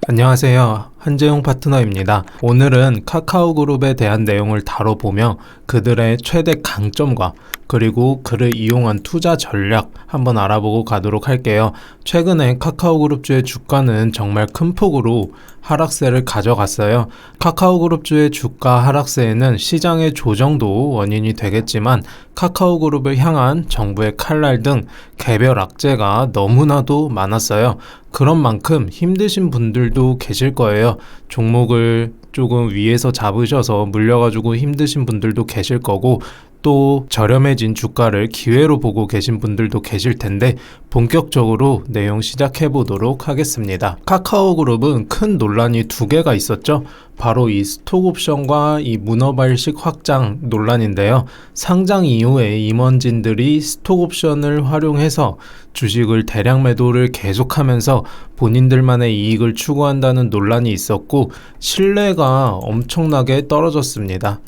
안녕하세요. 한재용 파트너입니다. 오늘은 카카오그룹에 대한 내용을 다뤄보며 그들의 최대 강점과 그리고 그를 이용한 투자 전략 한번 알아보고 가도록 할게요. 최근에 카카오그룹주의 주가는 정말 큰 폭으로 하락세를 가져갔어요. 카카오그룹주의 주가 하락세에는 시장의 조정도 원인이 되겠지만 카카오그룹을 향한 정부의 칼날 등 개별 악재가 너무나도 많았어요. 그런 만큼 힘드신 분들도 계실 거예요. 종목을 조금 위에서 잡으셔서 물려가지고 힘드신 분들도 계실 거고, 또 저렴해진 주가를 기회로 보고 계신 분들도 계실 텐데 본격적으로 내용 시작해 보도록 하겠습니다. 카카오그룹은 큰 논란이 두 개가 있었죠. 바로 이 스톡옵션과 이 문어발식 확장 논란인데요. 상장 이후에 임원진들이 스톡옵션을 활용해서 주식을 대량 매도를 계속하면서 본인들만의 이익을 추구한다는 논란이 있었고, 신뢰가 엄청나게 떨어졌습니다.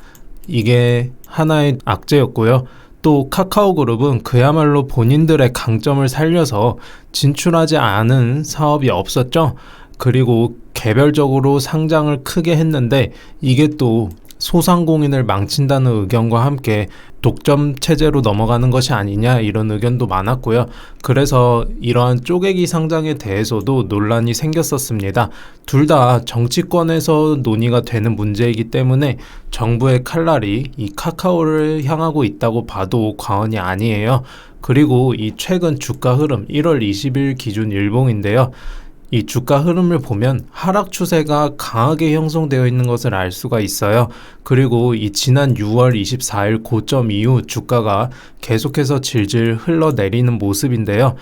이게 하나의 악재였고요. 또 카카오그룹은 그야말로 본인들의 강점을 살려서 진출하지 않은 사업이 없었죠. 그리고 개별적으로 상장을 크게 했는데 이게 또 소상공인을 망친다는 의견과 함께 독점 체제로 넘어가는 것이 아니냐, 이런 의견도 많았고요. 그래서 이러한 쪼개기 상장에 대해서도 논란이 생겼었습니다. 둘 다 정치권에서 논의가 되는 문제이기 때문에 정부의 칼날이 이 카카오를 향하고 있다고 봐도 과언이 아니에요. 그리고 이 최근 주가 흐름 1월 20일 기준 일봉인데요. 이 주가 흐름을 보면 하락 추세가 강하게 형성되어 있는 것을 알 수가 있어요. 그리고 이 지난 6월 24일 고점 이후 주가가 계속해서 질질 흘러내리는 모습인데요.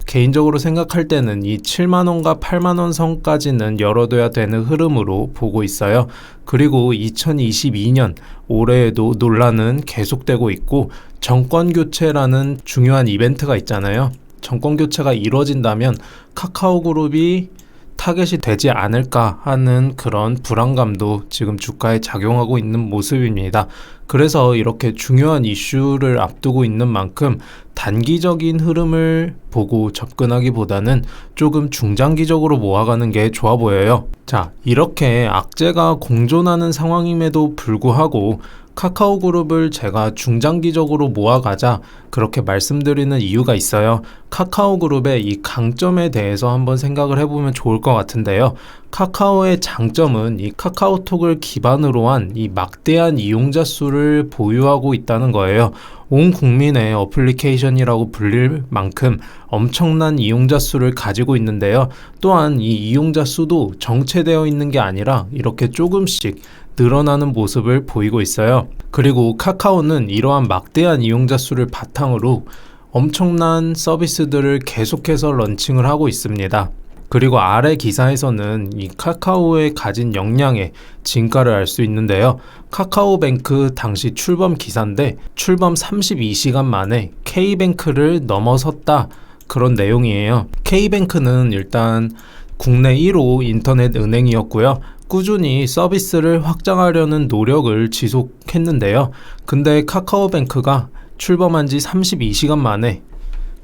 개인적으로 생각할 때는 이 7만원과 8만원 선까지는 열어둬야 되는 흐름으로 보고 있어요. 그리고 2022년 올해에도 논란은 계속되고 있고, 정권교체라는 중요한 이벤트가 있잖아요. 정권교체가 이루어진다면 카카오그룹이 타겟이 되지 않을까 하는 그런 불안감도 지금 주가에 작용하고 있는 모습입니다. 그래서 이렇게 중요한 이슈를 앞두고 있는 만큼 단기적인 흐름을 보고 접근하기보다는 조금 중장기적으로 모아가는 게 좋아 보여요. 자, 이렇게 악재가 공존하는 상황임에도 불구하고 카카오그룹을 제가 중장기적으로 모아가자 그렇게 말씀드리는 이유가 있어요. 카카오그룹의 이 강점에 대해서 한번 생각을 해보면 좋을 것 같은데요. 카카오의 장점은 이 카카오톡을 기반으로 한 이 막대한 이용자 수를 보유하고 있다는 거예요. 온 국민의 어플리케이션이라고 불릴 만큼 엄청난 이용자 수를 가지고 있는데요. 또한 이 이용자 수도 정체되어 있는 게 아니라 이렇게 조금씩 늘어나는 모습을 보이고 있어요. 그리고 카카오는 이러한 막대한 이용자 수를 바탕으로 엄청난 서비스들을 계속해서 런칭을 하고 있습니다. 그리고 아래 기사에서는 이 카카오의 가진 역량의 진가를 알 수 있는데요. 카카오뱅크 당시 출범 기사인데 출범 32시간 만에 K뱅크를 넘어섰다, 그런 내용이에요. K뱅크는 일단 국내 1호 인터넷 은행이었고요. 꾸준히 서비스를 확장하려는 노력을 지속했는데요. 근데 카카오뱅크가 출범한 지 32시간 만에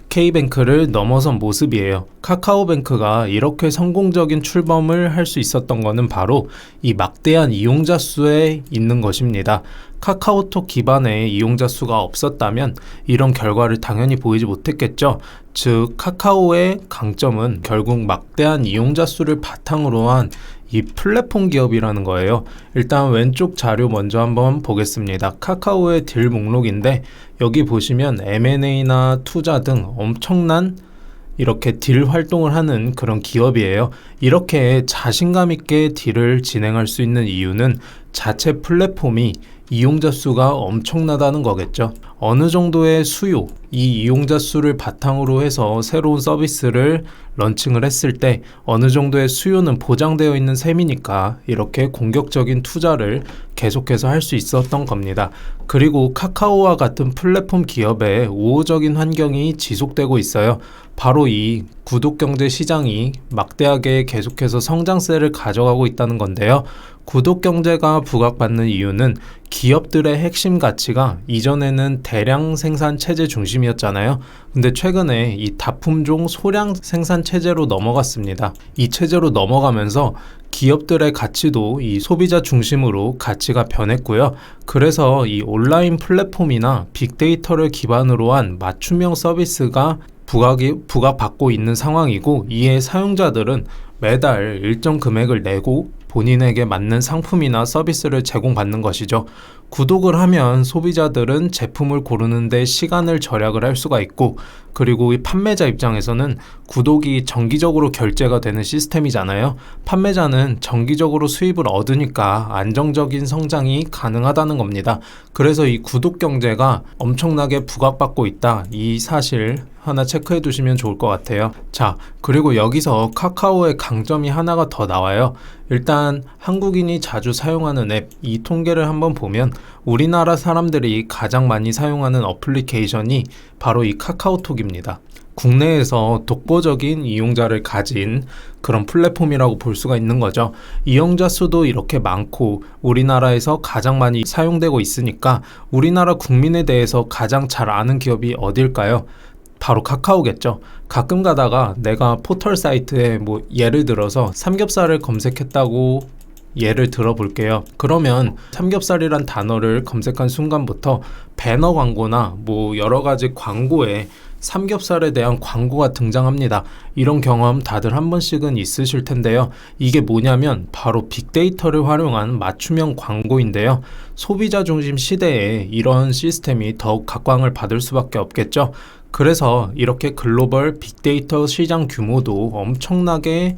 K뱅크를 넘어선 모습이에요. 카카오뱅크가 이렇게 성공적인 출범을 할 수 있었던 것은 바로 이 막대한 이용자 수에 있는 것입니다. 카카오톡 기반의 이용자 수가 없었다면 이런 결과를 당연히 보이지 못했겠죠. 즉 카카오의 강점은 결국 막대한 이용자 수를 바탕으로 한 이 플랫폼 기업이라는 거예요. 일단 왼쪽 자료 먼저 한번 보겠습니다. 카카오의 딜 목록인데 여기 보시면 M&A나 투자 등 엄청난 이렇게 딜 활동을 하는 그런 기업이에요. 이렇게 자신감 있게 딜을 진행할 수 있는 이유는 자체 플랫폼이 이용자 수가 엄청나다는 거겠죠. 어느 정도의 수요, 이 이용자 수를 바탕으로 해서 새로운 서비스를 런칭을 했을 때 어느 정도의 수요는 보장되어 있는 셈이니까 이렇게 공격적인 투자를 계속해서 할 수 있었던 겁니다. 그리고 카카오와 같은 플랫폼 기업의 우호적인 환경이 지속되고 있어요. 바로 이 구독경제 시장이 막대하게 계속해서 성장세를 가져가고 있다는 건데요. 구독 경제가 부각받는 이유는 기업들의 핵심 가치가 이전에는 대량 생산 체제 중심이었잖아요. 근데 최근에 이 다품종 소량 생산 체제로 넘어갔습니다. 이 체제로 넘어가면서 기업들의 가치도 이 소비자 중심으로 가치가 변했고요. 그래서 이 온라인 플랫폼이나 빅데이터를 기반으로 한 맞춤형 서비스가 부각받고 있는 상황이고, 이에 사용자들은 매달 일정 금액을 내고 본인에게 맞는 상품이나 서비스를 제공받는 것이죠. 구독을 하면 소비자들은 제품을 고르는데 시간을 절약을 할 수가 있고, 그리고 이 판매자 입장에서는 구독이 정기적으로 결제가 되는 시스템이잖아요. 판매자는 정기적으로 수입을 얻으니까 안정적인 성장이 가능하다는 겁니다. 그래서 이 구독 경제가 엄청나게 부각받고 있다, 이 사실 하나 체크해 두시면 좋을 것 같아요. 자, 그리고 여기서 카카오의 강점이 하나가 더 나와요. 일단 한국인이 자주 사용하는 앱, 이 통계를 한번 보면 우리나라 사람들이 가장 많이 사용하는 어플리케이션이 바로 이 카카오톡입니다. 국내에서 독보적인 이용자를 가진 그런 플랫폼이라고 볼 수가 있는 거죠. 이용자 수도 이렇게 많고 우리나라에서 가장 많이 사용되고 있으니까 우리나라 국민에 대해서 가장 잘 아는 기업이 어딜까요? 바로 카카오겠죠. 가끔 가다가 내가 포털 사이트에 뭐 예를 들어서 삼겹살을 검색했다고 예를 들어볼게요. 그러면 삼겹살이란 단어를 검색한 순간부터 배너 광고나 뭐 여러 가지 광고에 삼겹살에 대한 광고가 등장합니다. 이런 경험 다들 한 번씩은 있으실 텐데요. 이게 뭐냐면 바로 빅데이터를 활용한 맞춤형 광고인데요. 소비자 중심 시대에 이런 시스템이 더욱 각광을 받을 수밖에 없겠죠. 그래서 이렇게 글로벌 빅데이터 시장 규모도 엄청나게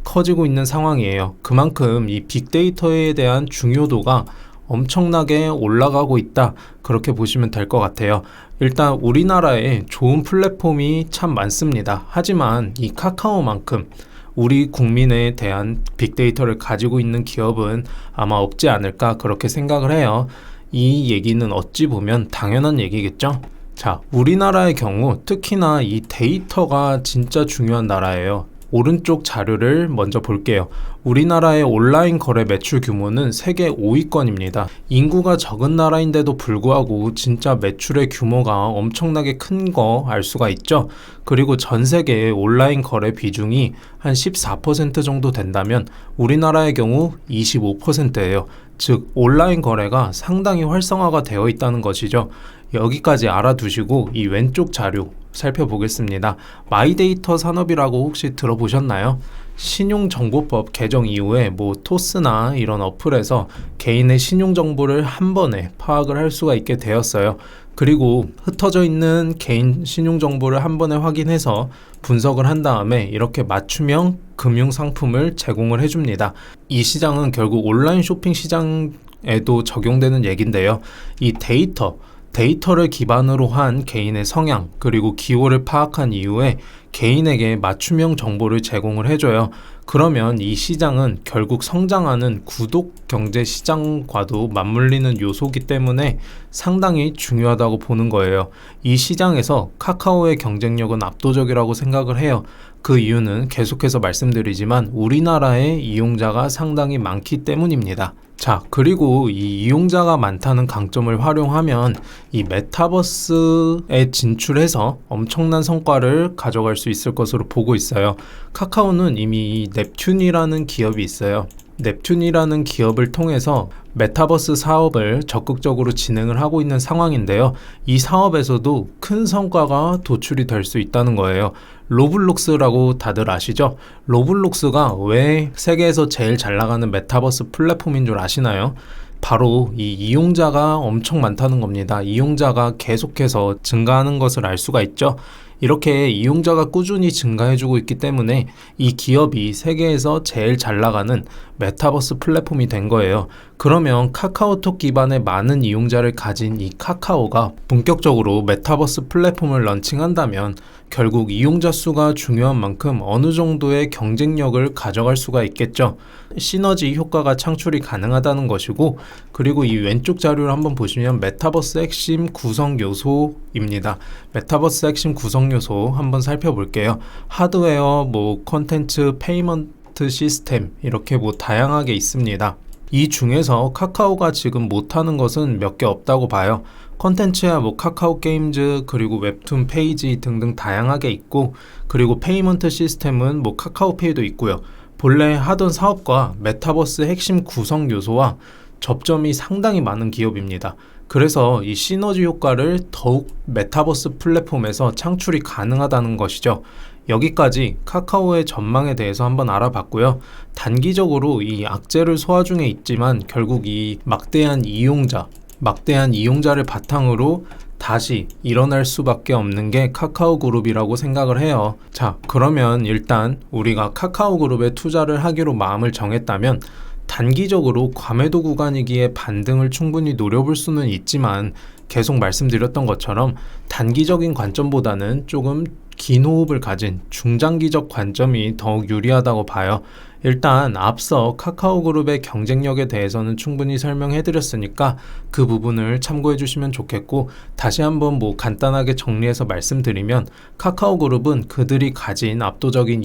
커지고 있는 상황이에요. 그만큼 이 빅데이터에 대한 중요도가 엄청나게 올라가고 있다, 그렇게 보시면 될 것 같아요. 일단 우리나라에 좋은 플랫폼이 참 많습니다. 하지만 이 카카오만큼 우리 국민에 대한 빅데이터를 가지고 있는 기업은 아마 없지 않을까, 그렇게 생각을 해요. 이 얘기는 어찌 보면 당연한 얘기겠죠. 자, 우리나라의 경우 특히나 이 데이터가 진짜 중요한 나라예요. 오른쪽 자료를 먼저 볼게요. 우리나라의 온라인 거래 매출 규모는 세계 5위권입니다. 인구가 적은 나라인데도 불구하고 진짜 매출의 규모가 엄청나게 큰 거 알 수가 있죠. 그리고 전 세계의 온라인 거래 비중이 한 14% 정도 된다면 우리나라의 경우 25%예요. 즉 온라인 거래가 상당히 활성화가 되어 있다는 것이죠. 여기까지 알아두시고 이 왼쪽 자료 살펴보겠습니다. 마이데이터 산업이라고 혹시 들어보셨나요? 신용정보법 개정 이후에 뭐 토스나 이런 어플에서 개인의 신용정보를 한 번에 파악을 할 수가 있게 되었어요. 그리고 흩어져 있는 개인 신용정보를 한 번에 확인해서 분석을 한 다음에 이렇게 맞춤형 금융상품을 제공을 해줍니다. 이 시장은 결국 온라인 쇼핑 시장에도 적용되는 얘긴데요. 이 데이터를 기반으로 한 개인의 성향 그리고 기호를 파악한 이후에 개인에게 맞춤형 정보를 제공을 해줘요. 그러면 이 시장은 결국 성장하는 구독 경제 시장과도 맞물리는 요소이기 때문에 상당히 중요하다고 보는 거예요. 이 시장에서 카카오의 경쟁력은 압도적이라고 생각을 해요. 그 이유는 계속해서 말씀드리지만 우리나라의 이용자가 상당히 많기 때문입니다. 자, 그리고 이 이용자가 많다는 강점을 활용하면 이 메타버스에 진출해서 엄청난 성과를 가져갈 수 있을 것으로 보고 있어요. 카카오는 이미 넵튠이라는 기업이 있어요. 넵튠이라는 기업을 통해서 메타버스 사업을 적극적으로 진행을 하고 있는 상황인데요. 이 사업에서도 큰 성과가 도출이 될 수 있다는 거예요. 로블록스라고 다들 아시죠? 로블록스가 왜 세계에서 제일 잘 나가는 메타버스 플랫폼인 줄 아시나요? 바로 이 이용자가 엄청 많다는 겁니다. 이용자가 계속해서 증가하는 것을 알 수가 있죠. 이렇게 이용자가 꾸준히 증가해주고 있기 때문에 이 기업이 세계에서 제일 잘 나가는 메타버스 플랫폼이 된 거예요. 그러면 카카오톡 기반의 많은 이용자를 가진 이 카카오가 본격적으로 메타버스 플랫폼을 런칭한다면 결국 이용자 수가 중요한 만큼 어느 정도의 경쟁력을 가져갈 수가 있겠죠. 시너지 효과가 창출이 가능하다는 것이고, 그리고 이 왼쪽 자료를 한번 보시면 메타버스 핵심 구성 요소입니다. 메타버스 핵심 구성 요소 한번 살펴볼게요. 하드웨어, 콘텐츠, 페이먼트 시스템 이렇게 다양하게 있습니다. 이 중에서 카카오가 지금 못하는 것은 몇 개 없다고 봐요. 컨텐츠야 뭐 카카오 게임즈 그리고 웹툰 페이지 등등 다양하게 있고, 그리고 페이먼트 시스템은 뭐 카카오페이도 있고요. 본래 하던 사업과 메타버스 핵심 구성 요소와 접점이 상당히 많은 기업입니다. 그래서 이 시너지 효과를 더욱 메타버스 플랫폼에서 창출이 가능하다는 것이죠. 여기까지 카카오의 전망에 대해서 한번 알아봤고요. 단기적으로 이 악재를 소화 중에 있지만 결국 이 막대한 이용자를 바탕으로 다시 일어날 수밖에 없는 게 카카오 그룹이라고 생각을 해요. 자, 그러면 일단 우리가 카카오 그룹에 투자를 하기로 마음을 정했다면 단기적으로 과매도 구간이기에 반등을 충분히 노려볼 수는 있지만, 계속 말씀드렸던 것처럼 단기적인 관점보다는 조금 긴 호흡을 가진 중장기적 관점이 더욱 유리하다고 봐요. 일단 앞서 카카오그룹의 경쟁력에 대해서는 충분히 설명해드렸으니까 그 부분을 참고해 주시면 좋겠고, 다시 한번 뭐 간단하게 정리해서 말씀드리면, 카카오그룹은 그들이 가진 압도적인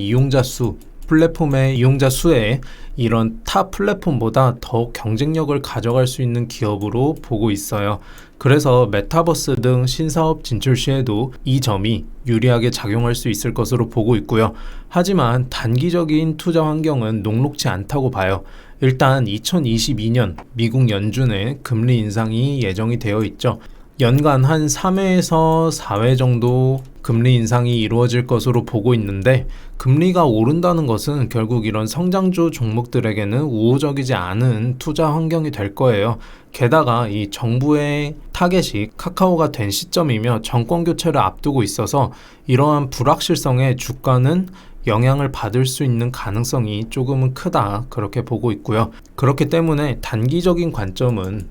플랫폼의 이용자 수에 이런 타 플랫폼보다 더욱 경쟁력을 가져갈 수 있는 기업으로 보고 있어요. 그래서 메타버스 등 신사업 진출 시에도 이 점이 유리하게 작용할 수 있을 것으로 보고 있고요. 하지만 단기적인 투자 환경은 녹록지 않다고 봐요. 일단 2022년 미국 연준의 금리 인상이 예정이 되어 있죠. 연간 한 3회에서 4회 정도 금리 인상이 이루어질 것으로 보고 있는데, 금리가 오른다는 것은 결국 이런 성장주 종목들에게는 우호적이지 않은 투자 환경이 될 거예요. 게다가 이 정부의 타겟이 카카오가 된 시점이며 정권 교체를 앞두고 있어서 이러한 불확실성에 주가는 영향을 받을 수 있는 가능성이 조금은 크다, 그렇게 보고 있고요. 그렇기 때문에 단기적인 관점은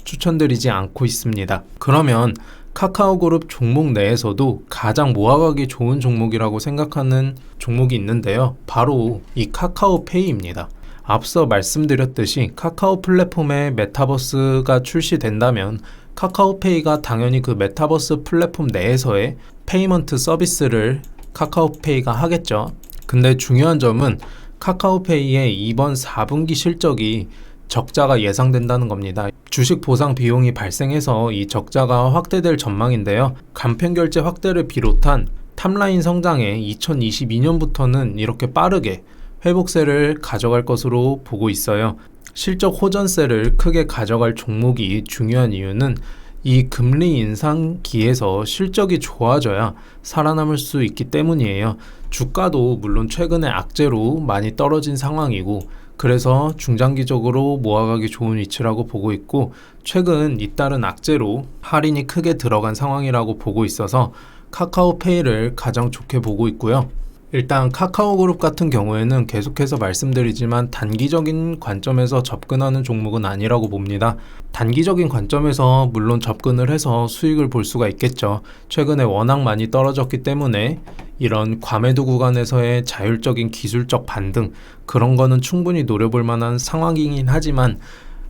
추천드리지 않고 있습니다. 그러면 카카오그룹 종목 내에서도 가장 모아가기 좋은 종목이라고 생각하는 종목이 있는데요. 바로 이 카카오페이입니다. 앞서 말씀드렸듯이 카카오 플랫폼에 메타버스가 출시된다면 카카오페이가 당연히 그 메타버스 플랫폼 내에서의 페이먼트 서비스를 카카오페이가 하겠죠. 근데 중요한 점은 카카오페이의 이번 4분기 실적이 적자가 예상된다는 겁니다. 주식 보상 비용이 발생해서 이 적자가 확대될 전망인데요. 간편결제 확대를 비롯한 탑라인 성장에 2022년부터는 이렇게 빠르게 회복세를 가져갈 것으로 보고 있어요. 실적 호전세를 크게 가져갈 종목이 중요한 이유는 이 금리 인상기에서 실적이 좋아져야 살아남을 수 있기 때문이에요. 주가도 물론 최근에 악재로 많이 떨어진 상황이고, 그래서 중장기적으로 모아가기 좋은 위치라고 보고 있고, 최근 잇따른 악재로 할인이 크게 들어간 상황이라고 보고 있어서 카카오페이를 가장 좋게 보고 있고요. 일단 카카오그룹 같은 경우에는 계속해서 말씀드리지만 단기적인 관점에서 접근하는 종목은 아니라고 봅니다. 단기적인 관점에서 물론 접근을 해서 수익을 볼 수가 있겠죠. 최근에 워낙 많이 떨어졌기 때문에 이런 과매도 구간에서의 자율적인 기술적 반등, 그런 거는 충분히 노려볼 만한 상황이긴 하지만,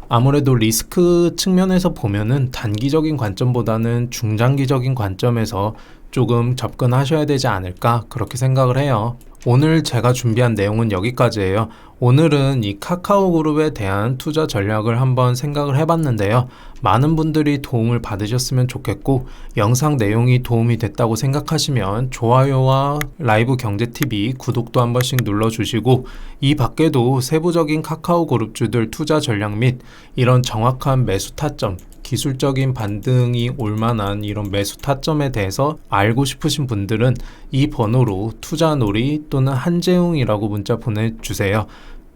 아무래도 리스크 측면에서 보면은 단기적인 관점보다는 중장기적인 관점에서 조금 접근하셔야 되지 않을까, 그렇게 생각을 해요. 오늘 제가 준비한 내용은 여기까지예요. 오늘은 이 카카오그룹에 대한 투자 전략을 한번 생각을 해봤는데요. 많은 분들이 도움을 받으셨으면 좋겠고, 영상 내용이 도움이 됐다고 생각하시면 좋아요와 라이브 경제TV 구독도 한 번씩 눌러주시고, 이 밖에도 세부적인 카카오그룹주들 투자 전략 및 이런 정확한 매수 타점, 기술적인 반등이 올 만한 이런 매수 타점에 대해서 알고 싶으신 분들은 이 번호로 투자놀이 또는 한재웅이라고 문자 보내주세요.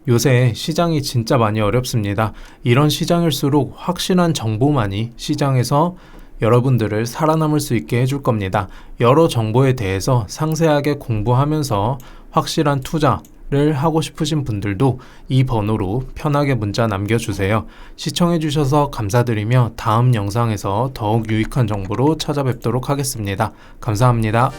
요새 시장이 진짜 많이 어렵습니다. 이런 시장일수록 확실한 정보만이 시장에서 여러분들을 살아남을 수 있게 해줄 겁니다. 여러 정보에 대해서 상세하게 공부하면서 확실한 투자를 하고 싶으신 분들도 이 번호로 편하게 문자 남겨주세요. 시청해주셔서 감사드리며 다음 영상에서 더욱 유익한 정보로 찾아뵙도록 하겠습니다. 감사합니다.